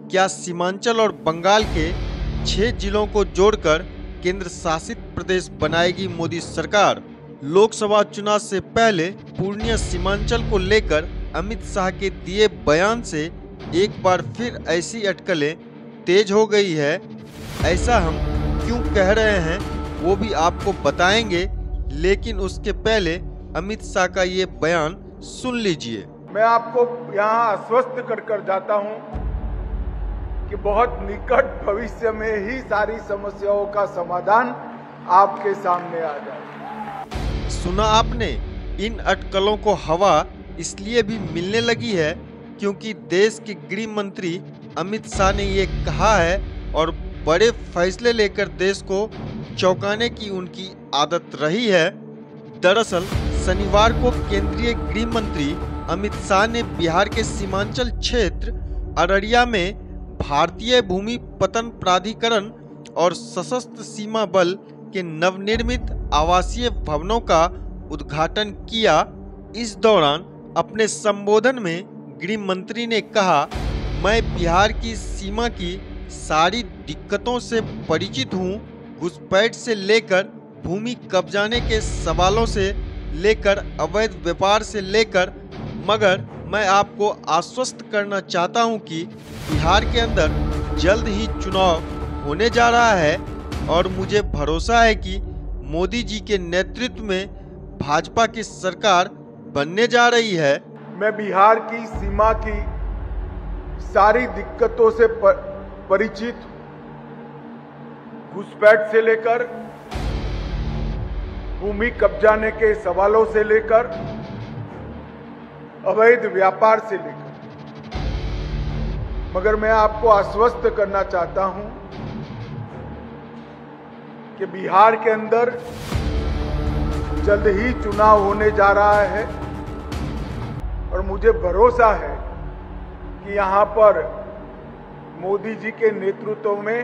क्या सीमांचल और बंगाल के 6 जिलों को जोड़कर केंद्र शासित प्रदेश बनाएगी मोदी सरकार? लोकसभा चुनाव से पहले पूर्णिया सीमांचल को लेकर अमित शाह के दिए बयान से एक बार फिर ऐसी अटकलें तेज हो गई है। ऐसा हम क्यों कह रहे हैं वो भी आपको बताएंगे, लेकिन उसके पहले अमित शाह का ये बयान सुन लीजिए। मैं आपको यहाँ आश्वस्त कर जाता हूँ कि बहुत निकट भविष्य में ही सारी समस्याओं का समाधान आपके सामने आ जाए। सुना आपने? इन अटकलों को हवा इसलिए भी मिलने लगी है क्योंकि देश के गृह मंत्री अमित शाह ने ये कहा है और बड़े फैसले लेकर देश को चौंकाने की उनकी आदत रही है। दरअसल शनिवार को केंद्रीय गृह मंत्री अमित शाह ने बिहार के सीमांचल क्षेत्र अररिया में भारतीय भूमि पत्तन प्राधिकरण और सशस्त्र सीमा बल के नवनिर्मित आवासीय भवनों का उद्घाटन किया। इस दौरान अपने संबोधन में गृह मंत्री ने कहा, मैं बिहार की सीमा की सारी दिक्कतों से परिचित हूँ, घुसपैठ से लेकर भूमि कब्जाने के सवालों से लेकर अवैध व्यापार से लेकर, मगर मैं आपको आश्वस्त करना चाहता हूं कि बिहार के अंदर जल्द ही चुनाव होने जा रहा है और मुझे भरोसा है कि मोदी जी के नेतृत्व में भाजपा की सरकार बनने जा रही है। मैं बिहार की सीमा की सारी दिक्कतों से परिचित, घुसपैठ से लेकर भूमि कब्जाने के सवालों से लेकर अवैध व्यापार से लेकर, मगर मैं आपको आश्वस्त करना चाहता हूं कि बिहार के अंदर जल्द ही चुनाव होने जा रहा है और मुझे भरोसा है कि यहां पर मोदी जी के नेतृत्व में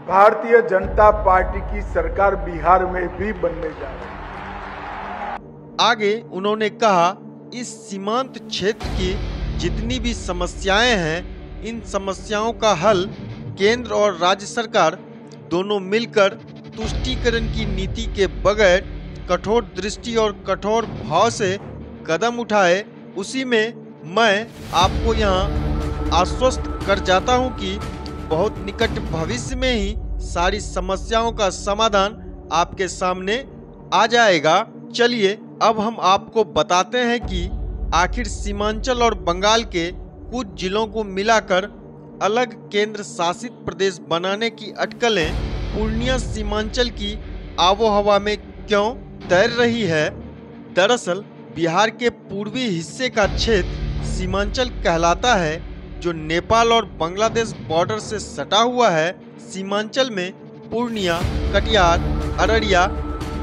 भारतीय जनता पार्टी की सरकार बिहार में भी बनने जा रही है। आगे उन्होंने कहा, इस सीमांत क्षेत्र की जितनी भी समस्याएं हैं, इन समस्याओं का हल केंद्र और राज्य सरकार दोनों मिलकर तुष्टीकरण की नीति के बगैर कठोर दृष्टि और कठोर भाव से कदम उठाए। उसी में मैं आपको यहाँ आश्वस्त कर जाता हूँ कि बहुत निकट भविष्य में ही सारी समस्याओं का समाधान आपके सामने आ जाएगा। चलिए अब हम आपको बताते हैं कि आखिर सीमांचल और बंगाल के कुछ जिलों को मिलाकर अलग केंद्र शासित प्रदेश बनाने की अटकलें पूर्णिया सीमांचल की आबोहवा में क्यों तैर रही है। दरअसल बिहार के पूर्वी हिस्से का क्षेत्र सीमांचल कहलाता है, जो नेपाल और बांग्लादेश बॉर्डर से सटा हुआ है। सीमांचल में पूर्णिया, कटिहार, अररिया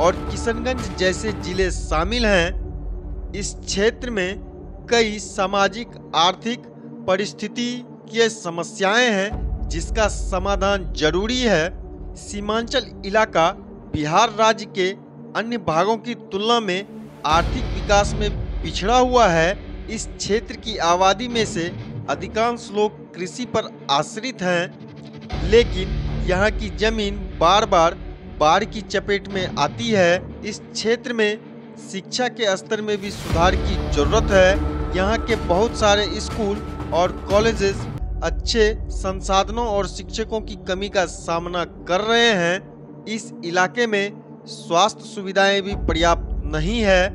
और किशनगंज जैसे जिले शामिल हैं। इस क्षेत्र में कई सामाजिक आर्थिक परिस्थितिकीय समस्याएं हैं जिसका समाधान जरूरी है। सीमांचल इलाका बिहार राज्य के अन्य भागों की तुलना में आर्थिक विकास में पिछड़ा हुआ है। इस क्षेत्र की आबादी में से अधिकांश लोग कृषि पर आश्रित हैं, लेकिन यहाँ की जमीन बार बार बाढ़ की चपेट में आती है। इस क्षेत्र में शिक्षा के स्तर में भी सुधार की जरूरत है। यहाँ के बहुत सारे स्कूल और कॉलेजेस अच्छे संसाधनों और शिक्षकों की कमी का सामना कर रहे हैं। इस इलाके में स्वास्थ्य सुविधाएं भी पर्याप्त नहीं है।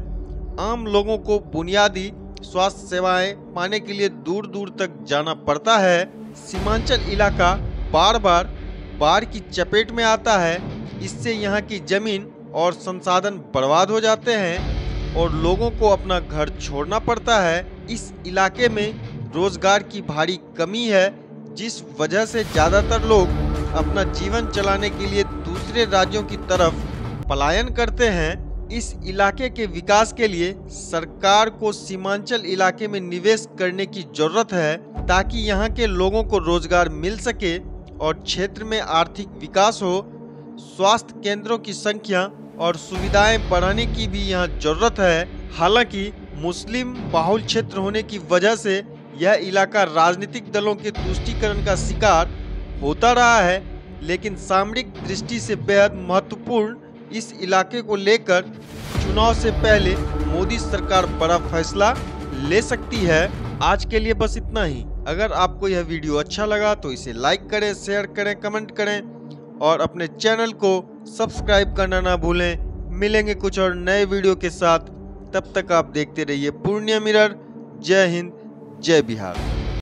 आम लोगों को बुनियादी स्वास्थ्य सेवाएं पाने के लिए दूर दूर तक जाना पड़ता है। सीमांचल इलाका बार बार बाढ़ की चपेट में आता है। इससे यहाँ की जमीन और संसाधन बर्बाद हो जाते हैं और लोगों को अपना घर छोड़ना पड़ता है। इस इलाके में रोजगार की भारी कमी है, जिस वजह से ज़्यादातर लोग अपना जीवन चलाने के लिए दूसरे राज्यों की तरफ पलायन करते हैं। इस इलाके के विकास के लिए सरकार को सीमांचल इलाके में निवेश करने की जरूरत है ताकि यहाँ के लोगों को रोजगार मिल सके और क्षेत्र में आर्थिक विकास हो। स्वास्थ्य केंद्रों की संख्या और सुविधाएं बढ़ाने की भी यहाँ जरूरत है। हालांकि मुस्लिम बाहुल क्षेत्र होने की वजह से यह इलाका राजनीतिक दलों के तुष्टीकरण का शिकार होता रहा है, लेकिन सामरिक दृष्टि से बेहद महत्वपूर्ण इस इलाके को लेकर चुनाव से पहले मोदी सरकार बड़ा फैसला ले सकती है। आज के लिए बस इतना ही। अगर आपको यह वीडियो अच्छा लगा तो इसे लाइक करें, शेयर करें, कमेंट करें और अपने चैनल को सब्सक्राइब करना ना भूलें। मिलेंगे कुछ और नए वीडियो के साथ, तब तक आप देखते रहिए पूर्णिया मिरर। जय हिंद, जय बिहार।